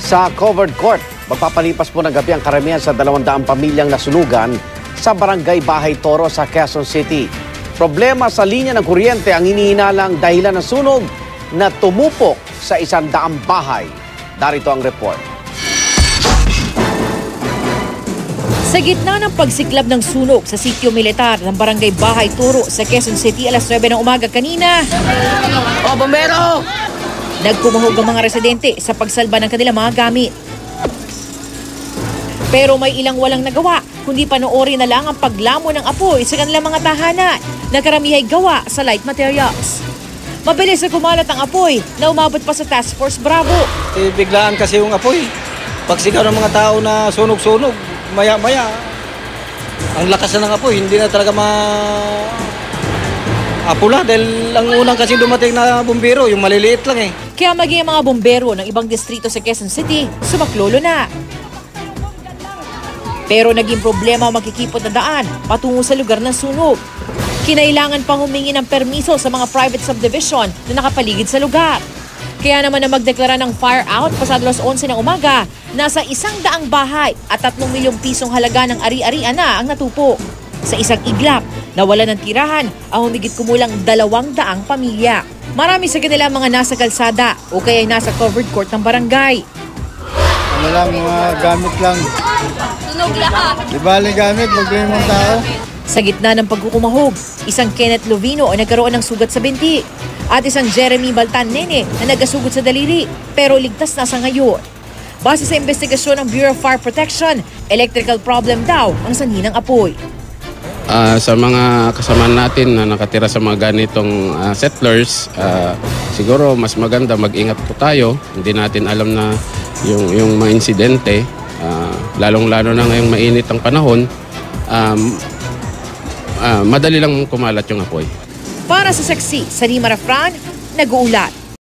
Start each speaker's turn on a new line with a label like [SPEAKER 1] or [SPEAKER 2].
[SPEAKER 1] Sa covered court, magpapalipas po ng gabi ang karamihan sa 200 pamilyang nasunugan sa Barangay Bahay Toro sa Quezon City. Problema sa linya ng kuryente ang hinihinalang dahilan ng sunog na tumupok sa 100 bahay. Darito ang report.
[SPEAKER 2] Sa gitna ng pagsiklab ng sunog sa sitio militar ng Barangay Bahay Toro sa Quezon City alas 9 ng umaga kanina.
[SPEAKER 3] Oh, bombero!
[SPEAKER 2] Nagkumahog ang mga residente sa pagsalba ng kanilang mga gamit. Pero may ilang walang nagawa, kundi panoorin na lang ang paglamo ng apoy sa kanilang mga tahanan na karamihay gawa sa light materials. Mabilis na kumalat ang apoy na umabot pa sa Task Force Bravo.
[SPEAKER 4] Biglaan kasi yung apoy. Pagsigaw ng mga tao na sunog-sunog, maya-maya, ang lakas na ng apoy, hindi na talaga apula dahil ang unang kasi dumating na bumbero, yung maliliit lang eh.
[SPEAKER 2] Kaya maging ang mga bombero ng ibang distrito sa Quezon City, sumaklolo na. Pero naging problema ang makikipot na daan patungo sa lugar ng sunog. Kinailangan pang humingi ng permiso sa mga private subdivision na nakapaligid sa lugar. Kaya naman na magdeklara ng fire out pasado alas 11 ng umaga, nasa 100 bahay at 3 milyong pisong halaga ng ari-arian na ang natupo. Sa isang iglap, nawala ng tirahan ang humigit kumulang 200 pamilya. Marami sa kanila mga nasa kalsada o kaya nasa covered court ng barangay.
[SPEAKER 5] Ano lang, mga gamit lang.
[SPEAKER 3] Tunog lahat.
[SPEAKER 5] Di bali gamit, magbili mong tao.
[SPEAKER 2] Sa gitna ng pagkukumahog, isang Kenneth Lovino ay nagkaroon ng sugat sa binti at isang Jeremy Baltan Nene na nagasugot sa daliri pero ligtas na sa ngayon. Base sa investigasyon ng Bureau of Fire Protection, electrical problem daw ang sanhi ng apoy.
[SPEAKER 6] Sa mga kasamahan natin na nakatira sa mga ganitong settlers, siguro mas maganda mag-ingat po tayo. Hindi natin alam na yung mga insidente, lalong-lalo na ngayong mainit ang panahon, madali lang kumalat yung apoy.
[SPEAKER 2] Para sa saksi, Sarima Rafran, nag-uulat.